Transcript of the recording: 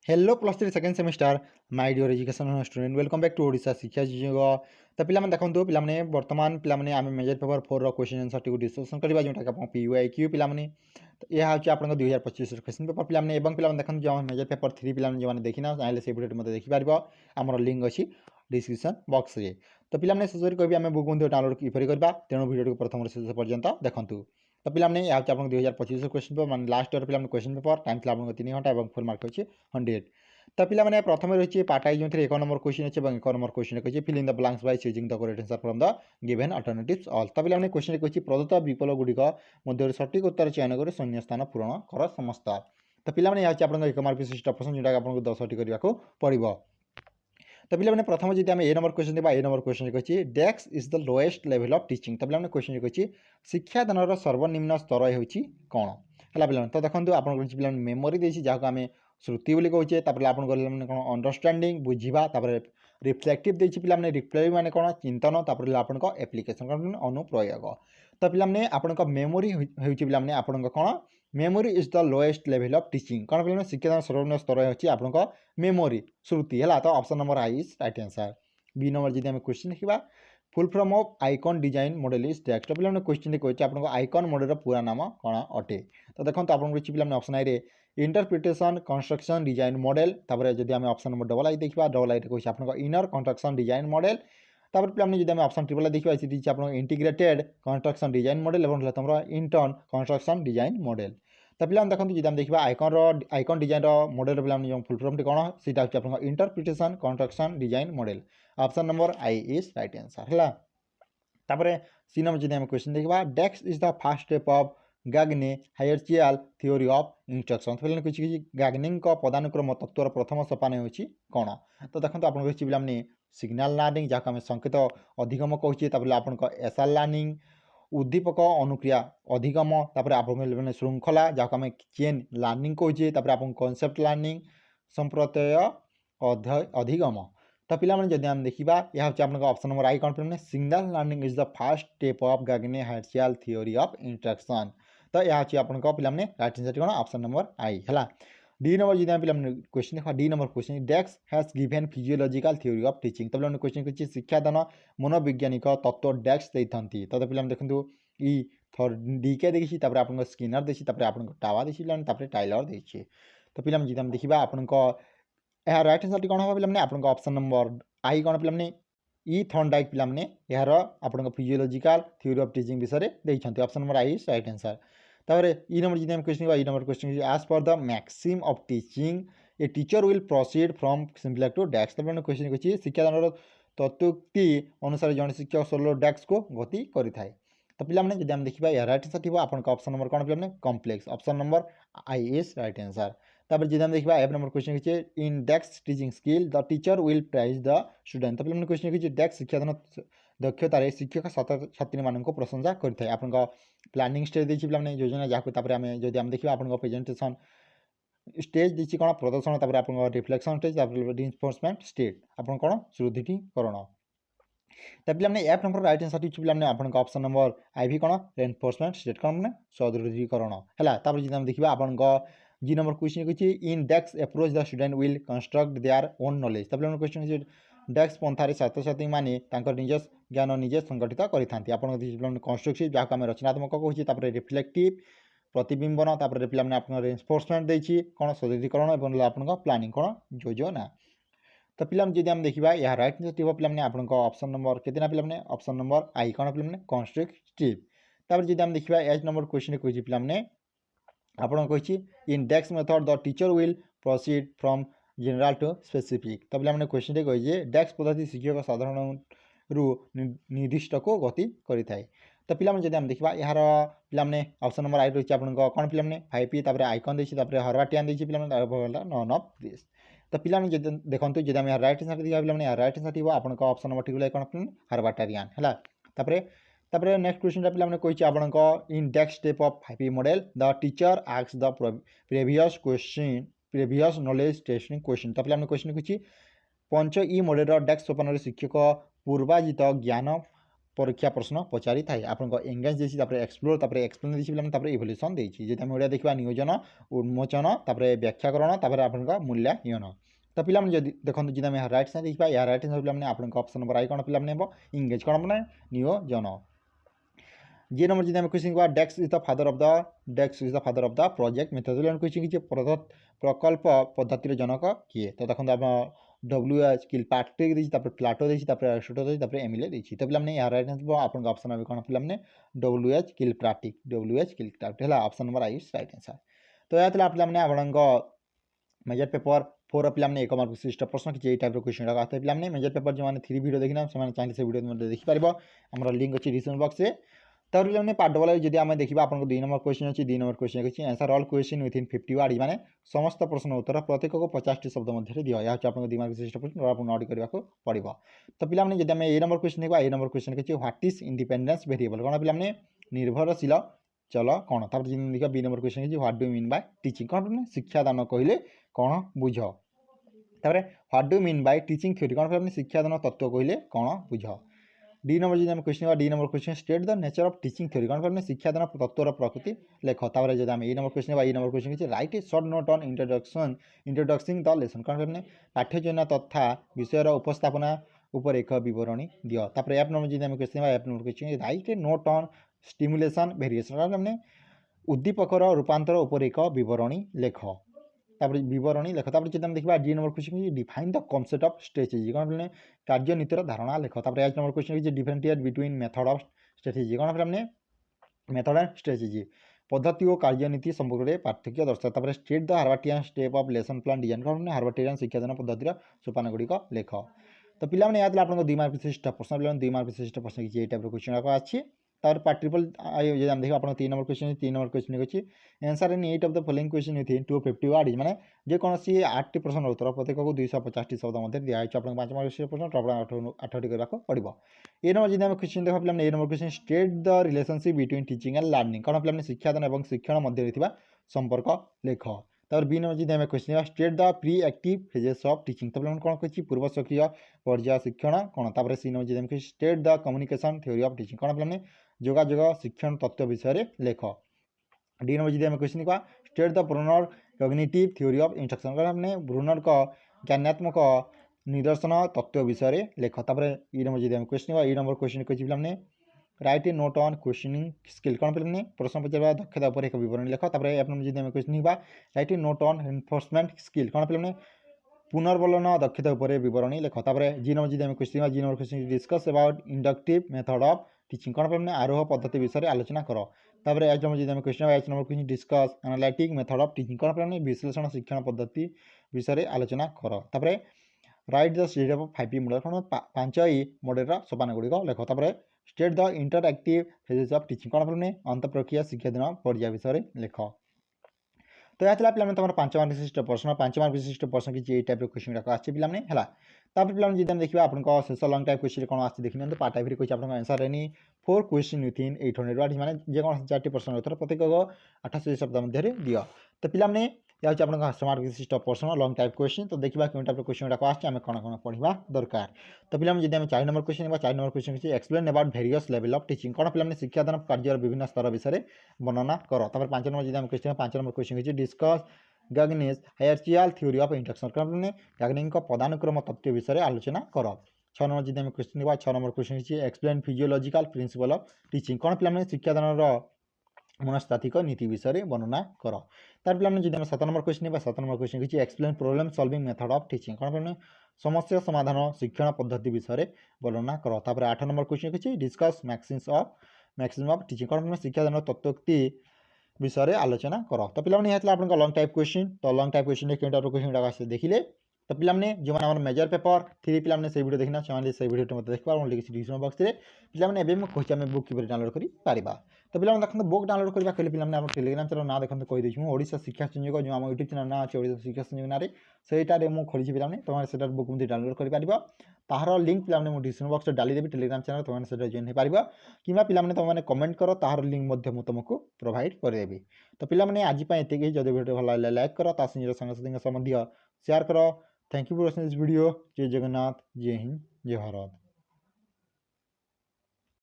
Hello plus three second semester my dear education student welcome back to Odisha शिक्षा जीव तो पे देखो पे बर्तमान पे आम मेजर पेपर 4 क्वेश्चन आंसर टी डिस्कसन करवा जो पीयूआई क्यू पे तो यह हूँ आप 2025 क्वेश्चन पेपर पे पे देखते जो मेजर पेपर 3 पे जो देखी ना चाहे से भिडियो मतलब देखिपार आम लिंक अच्छी डिस्क्रिप्शन बॉक्स रे तो पे शेष कह आम बुक बंधु डाउनलोड किपर करवा तेणु भिडियो प्रथम शेष पर्यंत देखूँ तो पे यह आप 2025 क्वेश्चन पेपर मैं लास्ट ईयर पे क्वेश्चन पेपर टाइम थी आपको 3 घंटा और फुल मार्क अच्छे 100 तो पे प्रथम रही पार्टाई जो एक नंबर क्वेश्चन अच्छे एक नंबर क्वेश्चन अच्छे fill in the blanks by choosing the correct answer from the given alternatives all तो पे क्वेश्चन अच्छी प्रदत्त विकल्प गुड़िक मध्य सठिक उत्तर चयन कर शून्य स्थान पूरण कर समस्त तो पे आप एक मार्क विशिष्ट प्रश्न जोटा आपको 10टी करने को पड़ो तो पे प्रथम जी आम ए नंबर क्वेश्चन देखा ए नंबर क्वेश्चन अच्छी desk is the lowest level of teaching तो पे क्वेश्चन अच्छी शिक्षादान सर्वनिम्न स्तर होची कौन है पे तो देखो आप मेमोरी देसी जहाँ आम श्रुति बोली कहे आपको कौन अंडरस्टांडिंग बुझा रिफ्लेक्टिव देखिए पे रिफ्लेक्टिव माने कौन चिंतन आपको एप्लिकेशन कौन अनुप्रयोग तो पे आप मेमोरी पे आप कौन memory is the lowest level of teaching कौन पे शिक्षादान सर्वनिम्न स्तर होची आपको मेमोरी श्रुति है तो option number I is right answer B number जी आम क्वेश्चन देखा full form of ICON design model is that तो पे क्वेश्चन कहते आपको आइकन मॉडल पूरा नाम कौन अटे तो देखो आपको पे ऑप्शन आई इंटरप्रिटेशन कंस्ट्रक्शन डिजाइन मॉडल जब आम ऑप्शन नंबर डबल आई देखा डबल आई कहे आपको इनर कंस्ट्रक्शन डिजाइन मॉडल पे जब आम ऑप्शन ट्रिपल देखा आप इंटीग्रेटेड कंस्ट्रक्शन डिजाइन मॉडल और तुम इंटर्न कंस्ट्रक्शन डिजाइन मॉडल तो पे देखो जब आम देखा आइकन डिजाइन मॉडल पे जो फुल फॉर्म कौन सीटा हूँ interpretation construction design model option number I is right answer है तापर सी नंबर जब आम क्वेश्चन देखा this is the first step of Gagne hierarchical theory of instruction तो किसी गाग्निंग पदानुक्रम तत्वर प्रथम सोपान हो कौन तो देखो आपको पे सिग्नल लर्निंग जहाँ आम संकेत अधिगम कहे आपको एसआर लर्निंग उद्दीपक अनुक्रिया अधिगम आप श्रृंखला जहाँ आम चेन लर्निंग कहे आपको कनसेप्ट लर्निंग संप्रत्यय अधिगम तो पे जब आम देखा यह हूँ ऑप्शन नंबर आई कौन पे signal learning is the first step of Gagne hierarchical theory of instruction तो यह हूँ आपको पे राइट आंसर कौन ऑप्शन नंबर आई है डी नंबर जब आम पे क्वेश्चन देखा D number question this has given physiological theory of teaching तो पे क्वेश्चन किसी शिक्षादान मनोवैज्ञानिक तत्व डेस्क देती तो पे देखो ई डी के देखी आपको स्किनर देखी आपको टावा देखी टाइलर देखिए तो पे जब आम देखा आपको यार राइट आंसर कौन हम पे आपको ऑप्शन नंबर आई कौन पे ई थर्नडाइक पे यार आपको फिजियोलॉजिकल थ्योरी ऑफ टीचिंग विषय देखते option number I is right answer तापर ई नंबर जब क्वेश्चन ई नंबर क्वेश्चन एज पर the maxim of teaching a teacher will proceed from simple to desk तो क्वेश्चन अच्छी शिक्षादान तत्वोक्ति अनुसार जन शिक्षक सोलो डेस्क को गति करें तो पे जब आम देखा यार राइट आंसर थी आपको ऑप्शन नंबर कौन पे complex option number I is right answer तापर जब आम देखा एफ नंबर क्वेश्चन किसी in this teaching skill the teacher will praise the student तो पे क्वेश्चन किसी डेस्क शिक्षादान दक्षतार शिक्षक छात्र छात्री मान प्रशंसा करें आपको प्लानिंग स्टेज देखिए पे योजना जहाँ आम जब आम देखा आपको प्रेजेंटेशन स्टेज देखिए कौन प्रदर्शन आपको रिफ्लेक्शन स्टेज रिइंफोर्समेंट स्टेज आप कौन सुदृढ़ीकरण तो पे एफ नंबर राइट आंसर पे आपको ऑप्शन नंबर आई भी कौन रेनफोर्समेंट स्टेट कौन सुदृढ़ीकरण है जब आम देखा आपको जी नंबर क्वेश्चन किसी in this approach the student will construct their own knowledge तो पे क्वेश्चन किसी डेस्क पंथार छात्र छात्री मैंने निज ज्ञान निजे संगठित करते कंस्ट्रक्टिव जहाँ आम रचनात्मक कहे रिफ्लेक्टिव प्रतिबिंबन पे आपको रेनफोर्समेंट देखिए कौन सुदृढ़ीकरण और आपको प्लानिंग कौन योजना तो पे जब आम देखा यह राइट आंसर पे आपको ऑप्शन नंबर कितना पे ऑप्शन नंबर आई कौन पे कंस्ट्रक्टिव तापर जब आम देखा एच नंबर क्वेश्चन कहे पे आपन कही in this method the teacher will proceed from general to specific तो पे क्वेश्चन कही डेस्क पद्धति शिक्षक साधारण रु निर्दिष्ट को गति करें तो पे जब आम देखा यार पे ऑप्शन नंबर आई रही आपको कौन पे 5P आइकन देखिए हरवाटियान देखिए पे नन ऑफ दिस तो पे देखो जब आम राइट आंसर देखा पे राइट आंसर थी आपको ऑप्शन नंबर ठीक कौन पे हरवाटारियान है तापर नेक्स्ट क्वेश्चन पे कही आपको in this step of 5P model the teacher ask the previous knowledge testing question तो पे क्वेश्चन किसी पंच ई मॉडल डेस्क सोपान शिक्षक पूर्वाजित ज्ञान परीक्षा प्रश्न पचारि थाए आपन एंगेज देछि तापरे एक्सप्लोर तापरे एक्सप्लेन देछि पिलाने तापरे इवोल्यूशन देछि जेते हम ओडिया देखबा नियोजन उन्मोचन तापरे व्याख्याकरण तापरे आपन मूल्यांकन तो पिला जदि देखो जी आम रईट साइड देखा या रईट साइड पिला आप ऑप्शन नंबर आई कौन पिला इंगेज कौन मैंने नियोजन जी नंबर जी आम क्वेश्चन क्या this is the father of the project methodology question कि प्रकल्प पद्धतिर जनक किए तो देखो आप WH किल पैट्रिक देछि प्लाटो देछि एरिस्टोटल देछि एमिले देछि तो पिला या राइट आंसर आपन ऑप्शन अब कौन पिला WH किल पैट्रिक है ऑप्शन नंबर आई राइट आंसर तो या पिला आप मेजर पेपर 4 पिला 1 मार्क विशिष्ट प्रश्न कि टाइप क्वेश्चन लगा पिला मेजर पेपर जो मैंने 3 वीडियो देखना से चाहिए से वीडियो देखिपार आम लिंक अच्छी डिस्क्रिप्शन बॉक्स में तर पिला पार्ट डबल जब आम देखा आपको 2 नंबर क्वेश्चन अच्छी 2 नंबर क्वेश्चन अच्छी answer all question within 50 word माने समस्त प्रश्न उत्तर प्रत्येक को 50 टी शब्द मध्य दिया यह आपको 2 मार्क विशिष्ट प्रश्न आपको नोट करने को पड़ो तो पिला जब आम ए नंबर क्वेश्चन देखा ए नंबर क्वेश्चन अच्छी व्हाट इज इंडिपेंडेंस वेरिएबल कौन पिला निर्भरशील चल कौन तब देखा बी नंबर क्वेश्चन अच्छी what do mean by teaching कौन शिक्षादान कहले कौन बुझ तापर what do mean by teaching theory कौन पिला शिक्षादान तत्व कहले कौन बुझ डी नंबर जी आम question D number question state the nature of teaching theory कौन पिला शिक्षादान तत्वर प्रकृति लेख तापर जब आम A number question A number question write a short note on introduction the lesson कौन पिला पाठ्यचर्या तथा विषय उपस्थापना उपर एक विवरणी दियो तापर एप नंबर जी आम question app number question write A note on stimulation variation कौन उद्दीपकर रूपांतर उपर एक विवरणी लेख तापर विवरणी लेख तापर जब देखा D number question define the concept of strategy कौन पे कार्यनीतिर धारणा लेख तापर H number question differentiate between method of strategy कौन पे मेथड एंड स्ट्रेटेजी पद्धति और कार्यनीति संपर्क में पार्थक्य दर्शा तापर state the Herbartian step of lesson plan design कौन हार्बार्टियन शिक्षादान पद्धतिर सोपान गुड़िक लेख तो पिला याद आपको 2 मार्क विशिष्ट प्रश्न पिला 2 मार्क विशिष्ट प्रश्न किसी टाइप क्वेश्चन अच्छी तार पार्ट ट्रिपल जो देखा आप 3 नंबर क्वेश्चन 3 नंबर क्वेश्चन अच्छी answer in 8 of the following question within 250 word माने जेकोसी 8 टी प्रश्न उत्तर प्रत्येक को 250 टी शब्द मध्य दिखाई आपको 5 मार्क विशिष्ट प्रश्न तो 8 टी करने पड़ो ए नंबर जी आम क्वेश्चन देखा पिला A number question state the relationship between teaching and learning कौन पिला शिक्षादान और शिक्षण मध्य संपर्क लेख तापर बी नंबर जी आम question state the pre active phases of teaching तो कौन कही पूर्व सक्रिय पर्याय शिक्षण कौन तापर सी नंबर जी आम state the communication theory of teaching कौन पिला जोगाजोग शिक्षण तत्व विषय लेख डी नंबर जी आम क्वेश्चन क्या state the Bruner cognitive theory of instruction कहने ब्रूनर का ज्ञानात्मक निदर्शन तत्व विषय लेख तापर ई नंबर जी आम क्वेश्चन ई नंबर क्वेश्चन कही पे right A note on questioning skill कौन पे प्रश्न पचार दक्षता उपर एक विवरणी लेख तापर एप नंबर जी आम question write A note on enforcement skill कौन पे पुनर्बलन दक्षता उपर विवरणी लेख तापर जी नंबर जी आम क्वेश्चन जी number question discuss about inductive method of teaching कौन पे आरोह पद्धति विषय आलोचना कर तापर एच नंबर जी आम question H number question discuss analytic method of teaching कौन पे विश्लेषण शिक्षण पद्धति विषय आलोचना कर तापर right the state of 5 model कौन 5 मॉडल सोपान गुड़िक लेख तापर state the interactive phases of teaching कौन पे अंत प्रक्रिया शिक्षादान पर्याय विषय लेख तो यह पे तुम 5 मार्क विशिष्ट प्रश्न 5 मार्क विशिष्ट प्रश्न किसी टाइप क्वेश्चन आसी पे है तापर पे जी देखिए आपको शेष लंग टाइप क्वेश्चन कौन आसी देखिए तो पार्ट टाइप कही आपको answer any 4 question within 800 word माने जेकोसी 4 प्रश्न उत्तर प्रत्येक को 28 शब्द मध्य दियो तो पे यह हूँ आपको 100 मार्क विशिष्ट प्रश्न लंग टाइप क्वेश्चन तो देखा क्यों टाइप क्वेश्चन गुड़ा आम कौन कौन पढ़ा दरकार तो पे जी 4 नंबर क्वेश्चन 4 नंबर क्वेश्चन किसी explain about various level of teaching कौन पे शिक्षादान कार्य विभिन्न स्तर विषय वर्णना कर तापर 5 नंबर जी आम क्वेश्चन 5 नंबर क्वेश्चन किसी डिस्कस गैगनेस हायरार्चिकल थ्योरी ऑफ इंस्ट्रक्शन कौन गैगनिंग पदानुक्रम तत्व विषय आलोचना कर 6 नंबर जी आम क्वेश्चन देखा 6 नंबर क्वेश्चन किसी explain physiological principle of teaching कौन पे शिक्षादान मनस्तात्विक नीति विषय वर्णना कर तार पे जी 7 नंबर क्वेश्चन 7 नंबर क्वेश्चन किसी explain problem solving method of teaching कौन पे समस्या समाधान शिक्षण पद्धति विषय वर्णना कर तापर 8 नंबर क्वेश्चन किसी डिस्कस मैक्सिमम ऑफ टीचिंग कौन पे शिक्षादान तत्वोक्ति विषय आलोचना कर तो पे आपको लंग टाइप क्वेश्चन तो लंग टाइप क्वेश्चन क्यों टाइप क्वेश्चन गुड़ा देखिले तो पे जो मैंने मेजर पेपर 3 पे से वीडियो देखना से वीडियो मत देखा लिखी डिस्क्रिप्शन बॉक्स में पे कहे आम बुक कि डाउनलोड कर तो पे देखते बुक डाउनलोड करवा कहले पे टेलीग्राम चैनल ना देखते कहीदेवी ओडिशा शिक्षा संयोग जो आम यूट्यूब चैनल ना अच्छे ओडिशा शिक्षा संयोग ना सेटारे मुझे खोली पे तुम से बुक मुझे डाउनलोड कर तार लिंक पे मुझे डिस्क्रिप्शन बॉक्स डालीदेवी टेलीग्राम चैनल तुमने जॉइन हो पार कि पे कमेंट कर तार लिंक तुमको प्रोवाइड करदेवी तो पे आज ये जब वीडियो भल लगे लाइक कर निज सांगसाथी शेयर कर thank you for watching this video जय जगन्नाथ जय हिंद जय भारत।